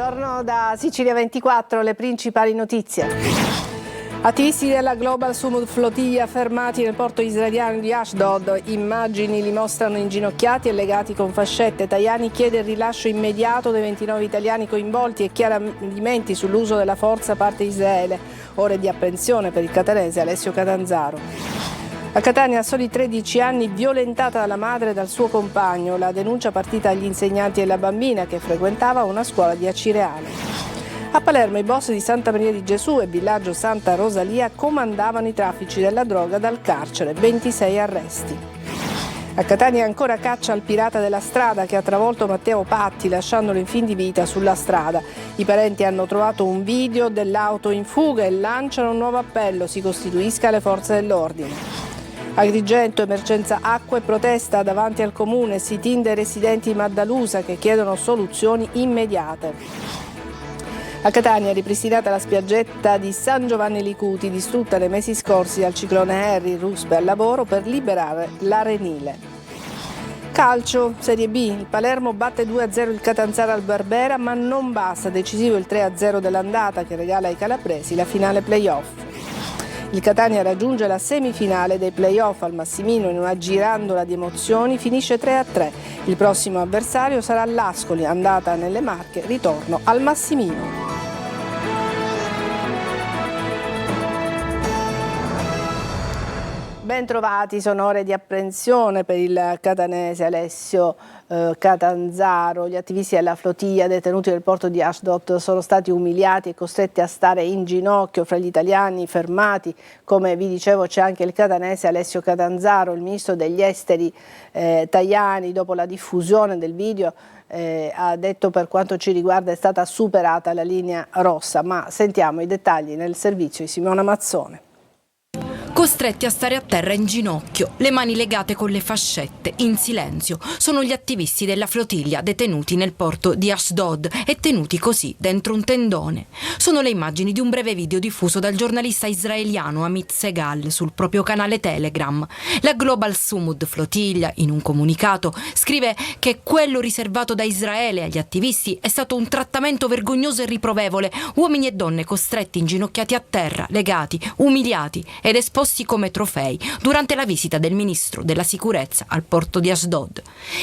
Buongiorno da Sicilia 24, le principali notizie. Attivisti della Global Sumud Flotilla fermati nel porto israeliano di Ashdod. Immagini li mostrano inginocchiati e legati con fascette. Tajani chiede il rilascio immediato dei 29 italiani coinvolti e chiarimenti sull'uso della forza da parte di Israele. Ore di apprensione per il catanese Alessio Catanzaro. A Catania, a soli 13 anni, violentata dalla madre e dal suo compagno. La denuncia partita agli insegnanti e la bambina che frequentava una scuola di Acireale. A Palermo i boss di Santa Maria di Gesù e villaggio Santa Rosalia comandavano i traffici della droga dal carcere, 26 arresti. A Catania ancora caccia al pirata della strada che ha travolto Matteo Patti lasciandolo in fin di vita sulla strada. I parenti hanno trovato un video dell'auto in fuga e lanciano un nuovo appello: si costituisca alle forze dell'ordine. Agrigento, emergenza acqua e protesta davanti al comune, sit-in dei residenti di Maddalusa che chiedono soluzioni immediate. A Catania ripristinata la spiaggetta di San Giovanni Licuti, distrutta nei mesi scorsi dal ciclone Harry, ruspe al lavoro per liberare l'Arenile. Calcio, Serie B, il Palermo batte 2-0 il Catanzaro al Barbera, ma non basta, decisivo il 3-0 dell'andata che regala ai calabresi la finale play-off. Il Catania raggiunge la semifinale dei play-off al Massimino in una girandola di emozioni, finisce 3-3. Il prossimo avversario sarà l'Ascoli, andata nelle Marche, ritorno al Massimino. Bentrovati, sono ore di apprensione per il catanese Alessio Catanzaro. Gli attivisti della flotilla detenuti nel porto di Ashdod sono stati umiliati e costretti a stare in ginocchio. Fra gli italiani fermati, come vi dicevo, c'è anche il catanese Alessio Catanzaro. Il ministro degli esteri Tajani, dopo la diffusione del video, ha detto: per quanto ci riguarda è stata superata la linea rossa. Ma sentiamo i dettagli nel servizio di Simona Mazzone. Costretti a stare a terra in ginocchio, le mani legate con le fascette, in silenzio, sono gli attivisti della flottiglia detenuti nel porto di Ashdod e tenuti così dentro un tendone. Sono le immagini di un breve video diffuso dal giornalista israeliano Amit Segal sul proprio canale Telegram. La Global Sumud Flotilla, in un comunicato, scrive che quello riservato da Israele agli attivisti è stato un trattamento vergognoso e riprovevole, uomini e donne costretti inginocchiati a terra, legati, umiliati ed esposti come trofei durante la visita del ministro della sicurezza al porto di Ashdod.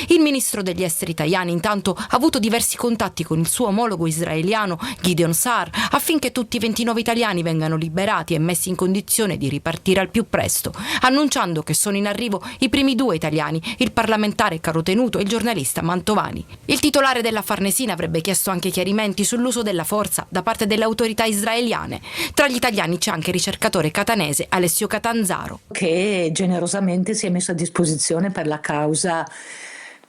Il ministro degli esteri Tajani intanto ha avuto diversi contatti con il suo omologo israeliano Gideon Sa'ar affinché tutti i 29 italiani vengano liberati e messi in condizione di ripartire al più presto, annunciando che sono in arrivo i primi 2 italiani, il parlamentare carotenuto e il giornalista Mantovani. Il titolare della Farnesina avrebbe chiesto anche chiarimenti sull'uso della forza da parte delle autorità israeliane. Tra gli italiani c'è anche il ricercatore catanese Alessio Catanzaro, che generosamente si è messo a disposizione per la causa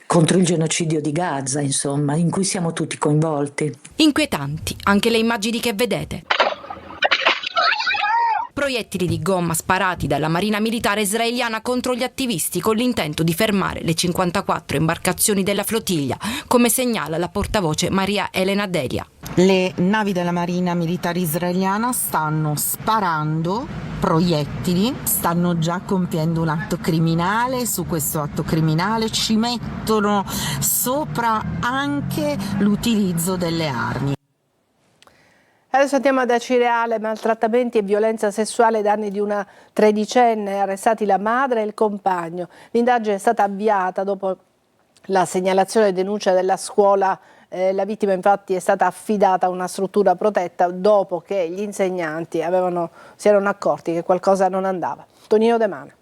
contro il genocidio di Gaza, insomma, in cui siamo tutti coinvolti. Inquietanti anche le immagini che vedete. Proiettili di gomma sparati dalla Marina Militare israeliana contro gli attivisti con l'intento di fermare le 54 imbarcazioni della flottiglia, come segnala la portavoce Maria Elena Delia. Le navi della Marina Militare israeliana stanno sparando proiettili, stanno già compiendo un atto criminale. Su questo atto criminale ci mettono sopra anche l'utilizzo delle armi. Adesso andiamo ad Acireale, maltrattamenti e violenza sessuale ai danni di una tredicenne, arrestati la madre e il compagno. L'indagine è stata avviata dopo la segnalazione e denuncia della scuola. La vittima infatti è stata affidata a una struttura protetta dopo che gli insegnanti si erano accorti che qualcosa non andava. Tonino De Mana.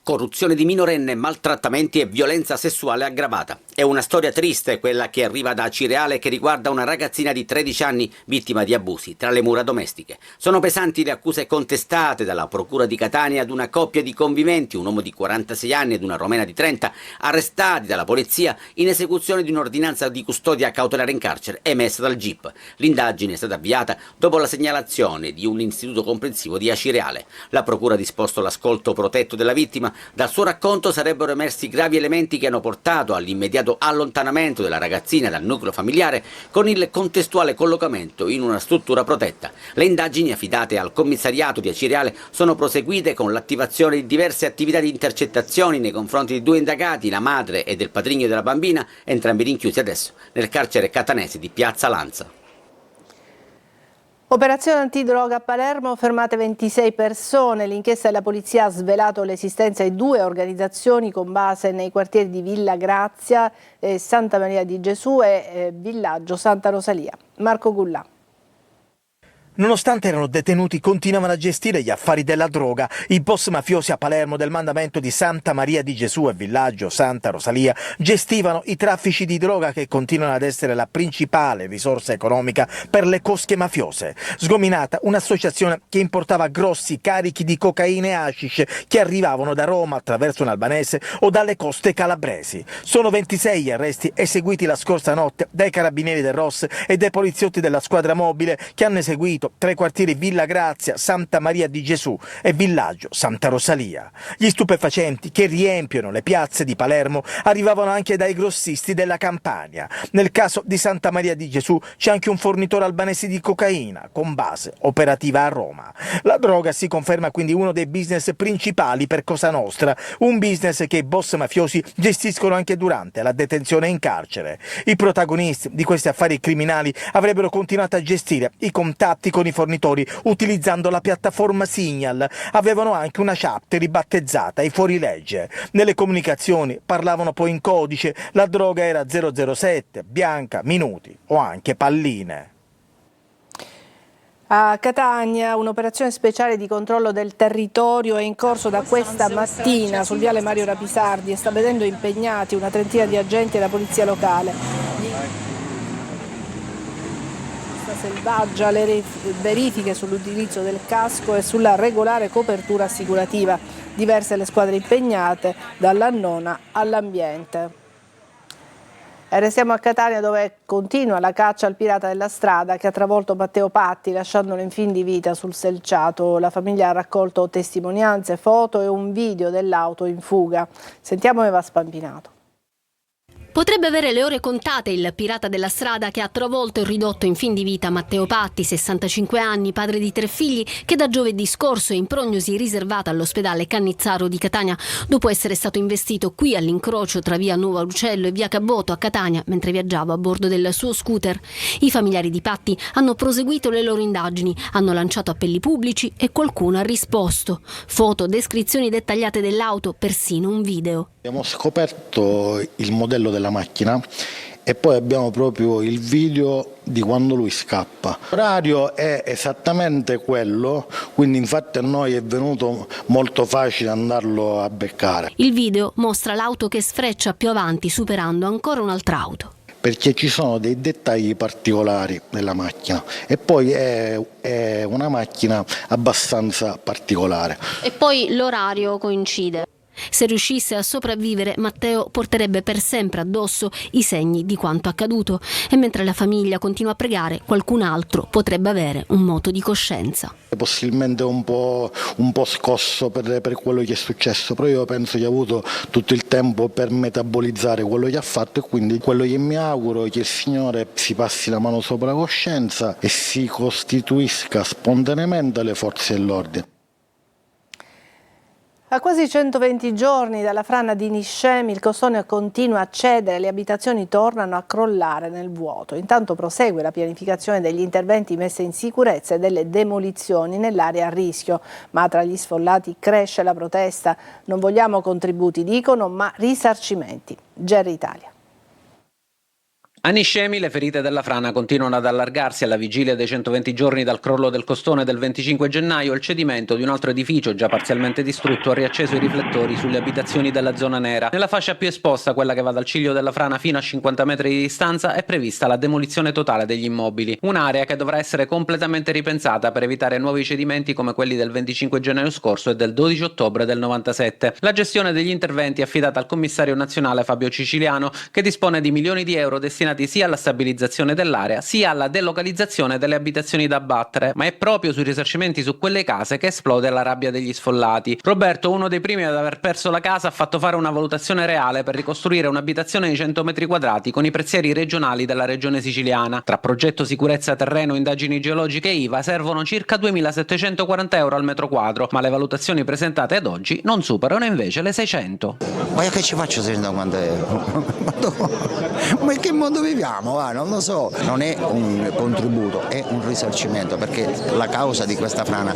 Corruzione di minorenne, maltrattamenti e violenza sessuale aggravata. È una storia triste quella che arriva da Acireale, che riguarda una ragazzina di 13 anni vittima di abusi tra le mura domestiche. Sono pesanti le accuse contestate dalla Procura di Catania ad una coppia di conviventi, un uomo di 46 anni ed una romena di 30, arrestati dalla polizia in esecuzione di un'ordinanza di custodia cautelare in carcere emessa dal GIP. L'indagine è stata avviata dopo la segnalazione di un istituto comprensivo di Acireale. La Procura ha disposto l'ascolto protetto della vittima Dal suo racconto sarebbero emersi gravi elementi che hanno portato all'immediato allontanamento della ragazzina dal nucleo familiare con il contestuale collocamento in una struttura protetta. Le indagini affidate al commissariato di Acireale sono proseguite con l'attivazione di diverse attività di intercettazioni nei confronti di 2 indagati, la madre e del patrigno della bambina, entrambi rinchiusi adesso nel carcere catanese di Piazza Lanza. Operazione antidroga a Palermo, fermate 26 persone. L'inchiesta della polizia ha svelato l'esistenza di 2 organizzazioni con base nei quartieri di Villa Grazia, Santa Maria di Gesù e Villaggio Santa Rosalia. Marco Gullà. Nonostante erano detenuti, continuavano a gestire gli affari della droga. I boss mafiosi a Palermo del mandamento di Santa Maria di Gesù e Villaggio Santa Rosalia gestivano i traffici di droga che continuano ad essere la principale risorsa economica per le cosche mafiose. Sgominata un'associazione che importava grossi carichi di cocaina e hashish che arrivavano da Roma attraverso un albanese o dalle coste calabresi. Sono 26 gli arresti eseguiti la scorsa notte dai carabinieri del ROS e dai poliziotti della squadra mobile che hanno eseguito tra i quartieri Villa Grazia, Santa Maria di Gesù e Villaggio Santa Rosalia. Gli stupefacenti che riempiono le piazze di Palermo arrivavano anche dai grossisti della Campania. Nel caso di Santa Maria di Gesù c'è anche un fornitore albanese di cocaina con base operativa a Roma. La droga si conferma quindi uno dei business principali per Cosa Nostra, un business che i boss mafiosi gestiscono anche durante la detenzione in carcere. I protagonisti di questi affari criminali avrebbero continuato a gestire i contatti con i fornitori utilizzando la piattaforma Signal. Avevano anche una chat ribattezzata i fuorilegge. Nelle comunicazioni parlavano poi in codice, la droga era 007, bianca, minuti o anche palline. A Catania un'operazione speciale di controllo del territorio è in corso da questa mattina sul viale Mario Rapisardi e sta vedendo impegnati una trentina di agenti della polizia locale. Selvaggia, le verifiche sull'utilizzo del casco e sulla regolare copertura assicurativa. Diverse le squadre impegnate, dall'Annona all'ambiente. E restiamo a Catania dove continua la caccia al pirata della strada che ha travolto Matteo Patti lasciandolo in fin di vita sul selciato. La famiglia ha raccolto testimonianze, foto e un video dell'auto in fuga. Sentiamo Eva Spampinato. Potrebbe avere le ore contate il pirata della strada che ha travolto e ridotto in fin di vita Matteo Patti, 65 anni, padre di 3 figli, che da giovedì scorso è in prognosi riservata all'ospedale Cannizzaro di Catania, dopo essere stato investito qui all'incrocio tra via Nuova Uccello e via Caboto a Catania, mentre viaggiava a bordo del suo scooter. I familiari di Patti hanno proseguito le loro indagini, hanno lanciato appelli pubblici e qualcuno ha risposto. Foto, descrizioni dettagliate dell'auto, persino un video. Abbiamo scoperto il modello della macchina e poi abbiamo proprio il video di quando lui scappa. L'orario è esattamente quello, quindi infatti a noi è venuto molto facile andarlo a beccare. Il video mostra l'auto che sfreccia più avanti superando ancora un'altra auto. Perché ci sono dei dettagli particolari nella macchina e poi è una macchina abbastanza particolare. E poi l'orario coincide. Se riuscisse a sopravvivere, Matteo porterebbe per sempre addosso i segni di quanto accaduto e mentre la famiglia continua a pregare, qualcun altro potrebbe avere un moto di coscienza. Possibilmente un po' scosso per quello che è successo, però io penso che ha avuto tutto il tempo per metabolizzare quello che ha fatto e quindi quello che mi auguro è che il Signore si passi la mano sopra la coscienza e si costituisca spontaneamente alle forze dell'ordine. A quasi 120 giorni dalla frana di Niscemi il costone continua a cedere, le abitazioni tornano a crollare nel vuoto. Intanto prosegue la pianificazione degli interventi messa in sicurezza e delle demolizioni nell'area a rischio, ma tra gli sfollati cresce la protesta. Non vogliamo contributi, dicono, ma risarcimenti. Gerry Italia. A Niscemi le ferite della frana continuano ad allargarsi alla vigilia dei 120 giorni dal crollo del costone del 25 gennaio. Il cedimento di un altro edificio già parzialmente distrutto ha riacceso i riflettori sulle abitazioni della zona nera. Nella fascia più esposta, quella che va dal ciglio della frana fino a 50 metri di distanza, è prevista la demolizione totale degli immobili. Un'area che dovrà essere completamente ripensata per evitare nuovi cedimenti come quelli del 25 gennaio scorso e del 12 ottobre del 97. La gestione degli interventi è affidata al commissario nazionale Fabio Ciciliano, che dispone di milioni di euro destinati destinati sia alla stabilizzazione dell'area sia alla delocalizzazione delle abitazioni da abbattere, ma è proprio sui risarcimenti su quelle case che esplode la rabbia degli sfollati. Roberto, uno dei primi ad aver perso la casa, ha fatto fare una valutazione reale per ricostruire un'abitazione di 100 metri quadrati con i prezzieri regionali della regione siciliana. Tra progetto, sicurezza, terreno, indagini geologiche e IVA servono circa 2.740 euro al metro quadro, ma le valutazioni presentate ad oggi non superano invece le 600. Ma io che ci faccio 650 euro? Ma in che mondo viviamo? Non lo so. Non è un contributo, è un risarcimento, perché la causa di questa frana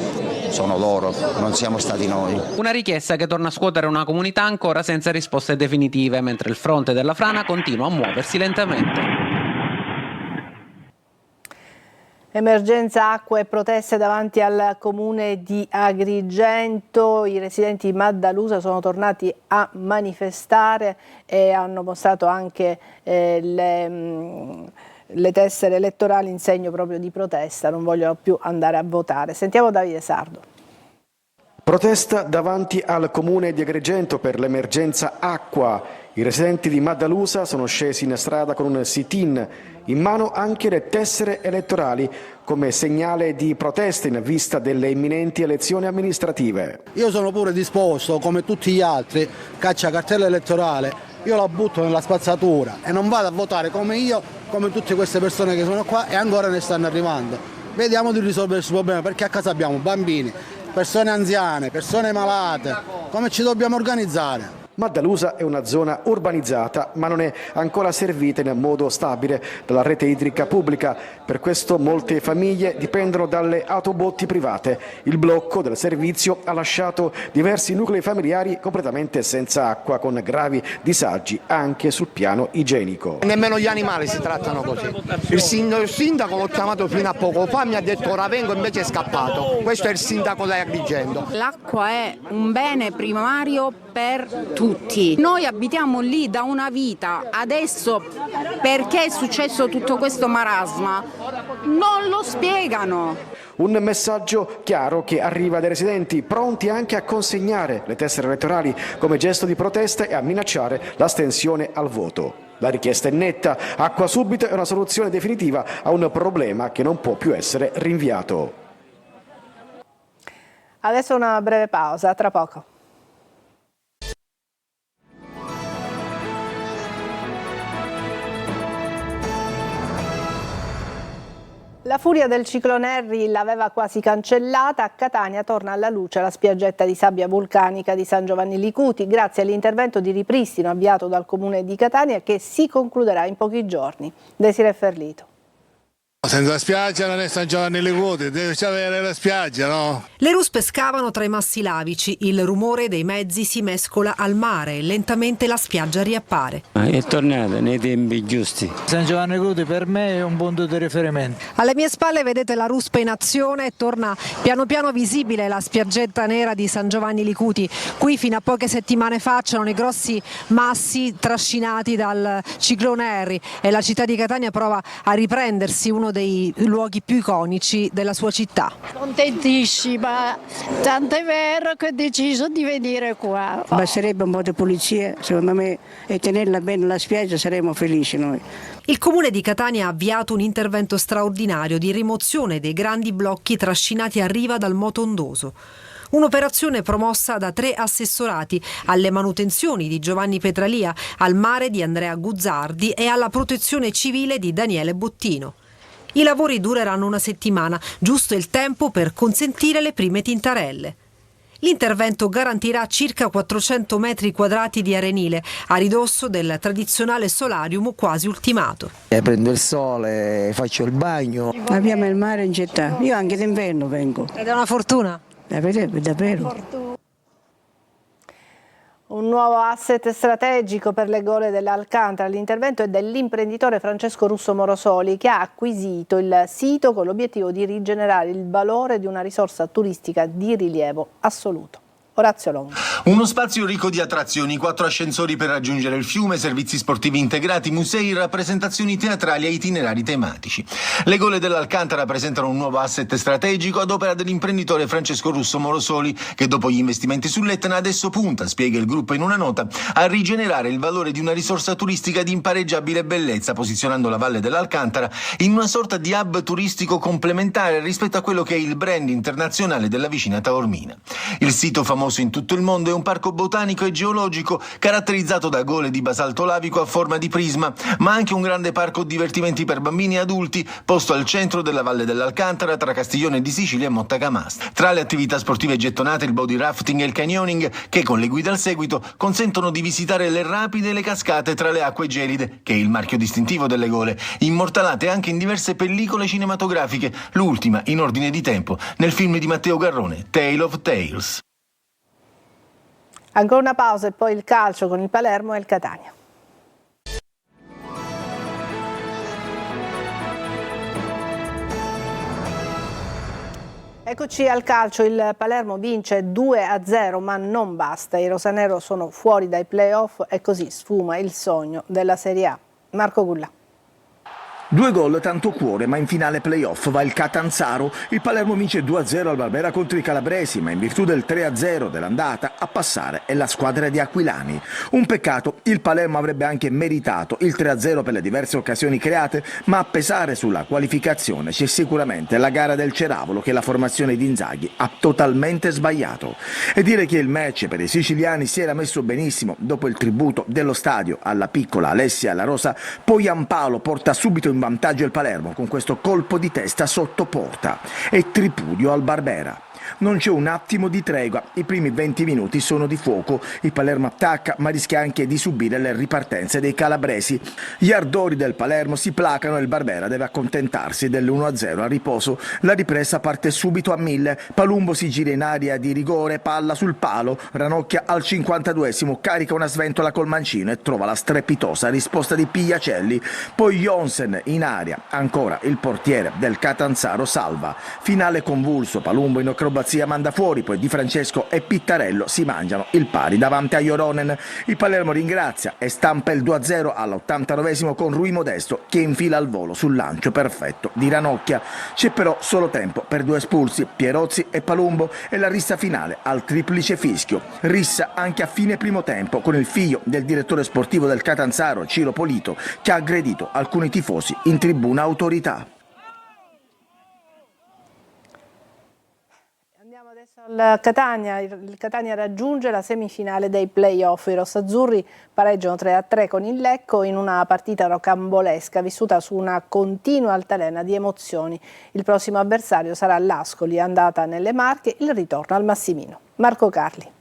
sono loro, non siamo stati noi. Una richiesta che torna a scuotere una comunità ancora senza risposte definitive, mentre il fronte della frana continua a muoversi lentamente. Emergenza acqua e proteste davanti al comune di Agrigento. I residenti di Maddalusa sono tornati a manifestare e hanno mostrato anche le tessere elettorali in segno proprio di protesta, non vogliono più andare a votare. Sentiamo Davide Sardo. Protesta davanti al comune di Agrigento per l'emergenza acqua. I residenti di Maddalusa sono scesi in strada con un sit-in, in mano anche le tessere elettorali come segnale di protesta in vista delle imminenti elezioni amministrative. Io sono pure disposto, come tutti gli altri, caccia cartella elettorale, io la butto nella spazzatura e non vado a votare come tutte queste persone che sono qua e ancora ne stanno arrivando. Vediamo di risolvere questo problema, perché a casa abbiamo bambini, persone anziane, persone malate, come ci dobbiamo organizzare? Maddalusa è una zona urbanizzata, ma non è ancora servita in modo stabile dalla rete idrica pubblica. Per questo molte famiglie dipendono dalle autobotti private. Il blocco del servizio ha lasciato diversi nuclei familiari completamente senza acqua, con gravi disagi anche sul piano igienico. Nemmeno gli animali si trattano così. Il sindaco l'ho chiamato fino a poco fa, mi ha detto ora vengo, invece è scappato. Questo è il sindaco di Agrigento. L'acqua è un bene primario per tutti. Noi abitiamo lì da una vita, adesso perché è successo tutto questo marasma? Non lo spiegano. Un messaggio chiaro che arriva dai residenti, pronti anche a consegnare le tessere elettorali come gesto di protesta e a minacciare l'astensione al voto. La richiesta è netta, acqua subito è una soluzione definitiva a un problema che non può più essere rinviato. Adesso una breve pausa, tra poco. La furia del ciclone Harry l'aveva quasi cancellata. A Catania torna alla luce la spiaggetta di sabbia vulcanica di San Giovanni Licuti, grazie all'intervento di ripristino avviato dal Comune di Catania, che si concluderà in pochi giorni. Desiree Ferlito. Senza la spiaggia non è San Giovanni Licuti, deve avere la spiaggia, no? Le ruspe scavano tra i massi lavici, il rumore dei mezzi si mescola al mare e lentamente la spiaggia riappare. È tornata nei tempi giusti. San Giovanni Licuti per me è un punto di riferimento. Alle mie spalle vedete la ruspe in azione e torna piano piano visibile la spiaggetta nera di San Giovanni Licuti. Qui fino a poche settimane fa c'erano i grossi massi trascinati dal ciclone Harry e la città di Catania prova a riprendersi uno dei luoghi più iconici della sua città. Contentissima, tanto è vero che ho deciso di venire qua. Basterebbe un po' di pulizia, secondo me, e tenerla bene la spiaggia, saremo felici noi. Il Comune di Catania ha avviato un intervento straordinario di rimozione dei grandi blocchi trascinati a riva dal moto ondoso. Un'operazione promossa da 3 assessorati alle manutenzioni di Giovanni Petralia, al mare di Andrea Guzzardi e alla protezione civile di Daniele Bottino. I lavori dureranno una settimana, giusto il tempo per consentire le prime tintarelle. L'intervento garantirà circa 400 metri quadrati di arenile, a ridosso del tradizionale solarium quasi ultimato. Prendo il sole, faccio il bagno. Abbiamo il mare in città, io anche d'inverno vengo. Ed è una fortuna? Davvero. Un nuovo asset strategico per le gole dell'Alcantara. L'intervento è dell'imprenditore Francesco Russo Morosoli, che ha acquisito il sito con l'obiettivo di rigenerare il valore di una risorsa turistica di rilievo assoluto. Orazio Longo. Uno spazio ricco di attrazioni, 4 ascensori per raggiungere il fiume, servizi sportivi integrati, musei, rappresentazioni teatrali e itinerari tematici. Le gole dell'Alcantara presentano un nuovo asset strategico ad opera dell'imprenditore Francesco Russo Morosoli, che dopo gli investimenti sull'Etna adesso punta, spiega il gruppo in una nota, a rigenerare il valore di una risorsa turistica di impareggiabile bellezza, posizionando la Valle dell'Alcantara in una sorta di hub turistico complementare rispetto a quello che è il brand internazionale della vicina Taormina. Il sito famoso in tutto il mondo è un parco botanico e geologico caratterizzato da gole di basalto lavico a forma di prisma, ma anche un grande parco divertimenti per bambini e adulti posto al centro della Valle dell'Alcantara tra Castiglione di Sicilia e Mottacamasta. Tra le attività sportive gettonate il body rafting e il canyoning, che con le guide al seguito consentono di visitare le rapide e le cascate tra le acque gelide, che è il marchio distintivo delle gole, immortalate anche in diverse pellicole cinematografiche, l'ultima in ordine di tempo nel film di Matteo Garrone, Tale of Tales. Ancora una pausa e poi il calcio con il Palermo e il Catania. Eccoci al calcio, il Palermo vince 2-0 ma non basta, i rosanero sono fuori dai play-off e così sfuma il sogno della Serie A. Marco Gulla. 2 gol, tanto cuore, ma in finale play-off va il Catanzaro. Il Palermo vince 2-0 al Barbera contro i calabresi, ma in virtù del 3-0 dell'andata a passare è la squadra di Aquilani. Un peccato, il Palermo avrebbe anche meritato il 3-0 per le diverse occasioni create, ma a pesare sulla qualificazione c'è sicuramente la gara del Ceravolo che la formazione di Inzaghi ha totalmente sbagliato. E dire che il match per i siciliani si era messo benissimo dopo il tributo dello stadio alla piccola Alessia La Rosa, poi Ampalo porta subito in vantaggio il Palermo con questo colpo di testa sotto porta e tripudio al Barbera. Non c'è un attimo di tregua, i primi 20 minuti sono di fuoco, il Palermo attacca ma rischia anche di subire le ripartenze dei calabresi. Gli ardori del Palermo si placano e il Barbera deve accontentarsi dell'1-0 a riposo. La ripresa parte subito a 1000, Palumbo si gira in area di rigore, palla sul palo, Ranocchia al 52esimo carica una sventola col mancino e trova la strepitosa risposta di Pigliacelli, poi Jonsen in area, ancora il portiere del Catanzaro salva. Finale convulso, Palumbo in acrobazia manda fuori, poi Di Francesco e Pittarello si mangiano il pari davanti a Joronen. Il Palermo ringrazia e stampa il 2-0 all'89esimo con Rui Modesto che infila al volo sul lancio perfetto di Ranocchia. C'è però solo tempo per 2 espulsi, Pierozzi e Palumbo, e la rissa finale al triplice fischio. Rissa anche a fine primo tempo con il figlio del direttore sportivo del Catanzaro, Ciro Polito, che ha aggredito alcuni tifosi in tribuna autorità. Il Catania raggiunge la semifinale dei play-off. I rossazzurri pareggiano 3-3 con il Lecco in una partita rocambolesca vissuta su una continua altalena di emozioni. Il prossimo avversario sarà l'Ascoli, andata nelle Marche, il ritorno al Massimino. Marco Carli.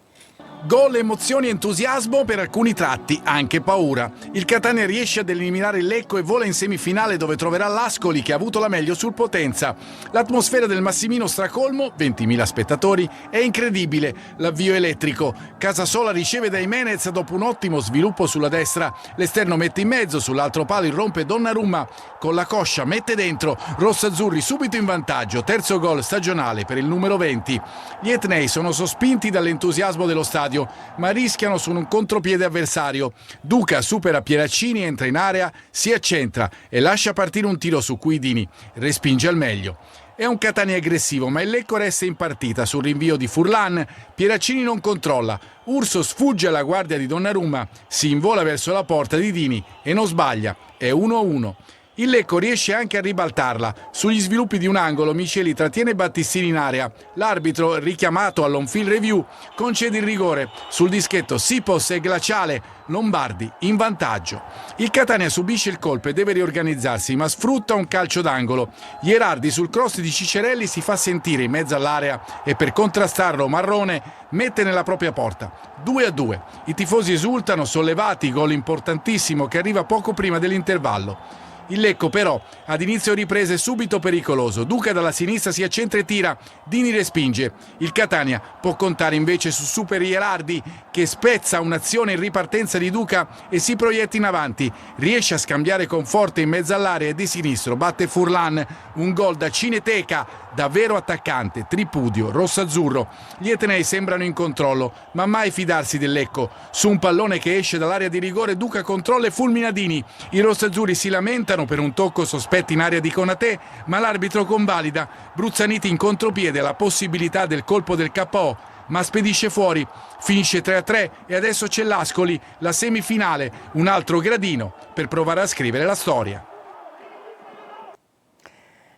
Gol, emozioni, entusiasmo, per alcuni tratti anche paura. Il Catania riesce ad eliminare il Lecco e vola in semifinale dove troverà l'Ascoli che ha avuto la meglio sul Potenza. L'atmosfera del Massimino stracolmo, 20.000 spettatori, è incredibile. L'avvio elettrico. Casasola riceve da Jimenez dopo un ottimo sviluppo sulla destra. L'esterno mette in mezzo, sull'altro palo irrompe Donnarumma. Con la coscia mette dentro. Rossazzurri subito in vantaggio. Terzo gol stagionale per il numero 20. Gli etnei sono sospinti dall'entusiasmo dello stadio, ma rischiano su un contropiede avversario. Duca supera Pieraccini, entra in area, si accentra e lascia partire un tiro su cui Dini respinge al meglio. È un Catania aggressivo, ma il Lecco resta in partita sul rinvio di Furlan. Pieraccini non controlla. Urso sfugge alla guardia di Donnarumma, si invola verso la porta di Dini e non sbaglia. È 1-1. Il Lecco riesce anche a ribaltarla. Sugli sviluppi di un angolo Miceli trattiene Battistini in area. L'arbitro, richiamato all'on-field review, concede il rigore. Sul dischetto Sipos e Glaciale, Lombardi in vantaggio. Il Catania subisce il colpo e deve riorganizzarsi, ma sfrutta un calcio d'angolo. Ierardi sul cross di Cicerelli si fa sentire in mezzo all'area e per contrastarlo Marrone mette nella propria porta. 2-2. I tifosi esultano, sollevati, gol importantissimo che arriva poco prima dell'intervallo. Il Lecco però ad inizio riprese subito pericoloso. Duca dalla sinistra si accentra e tira, Dini respinge. Il Catania può contare invece su Super Ierardi che spezza un'azione in ripartenza di Duca e si proietta in avanti. Riesce a scambiare con forte in mezzo all'area e di sinistro batte Furlan, un gol da cineteca, davvero attaccante, tripudio, rosso-azzurro. Gli etnei sembrano in controllo, ma mai fidarsi del Lecco. Su un pallone che esce dall'area di rigore Duca controlla e fulmina Dini. I rossazzurri si lamentano per un tocco sospetto in area di Konaté, ma l'arbitro convalida. Bruzzaniti in contropiede la possibilità del colpo del KO, ma spedisce fuori. Finisce 3-3 e adesso c'è l'Ascoli, la semifinale, un altro gradino per provare a scrivere la storia.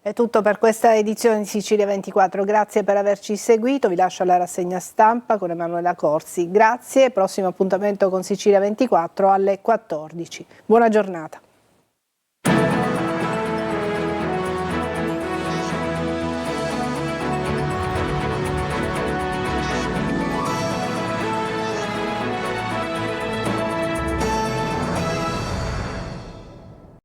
È tutto per questa edizione di Sicilia 24, grazie per averci seguito, vi lascio alla rassegna stampa con Emanuela Corsi. Grazie, prossimo appuntamento con Sicilia 24 alle 14. Buona giornata.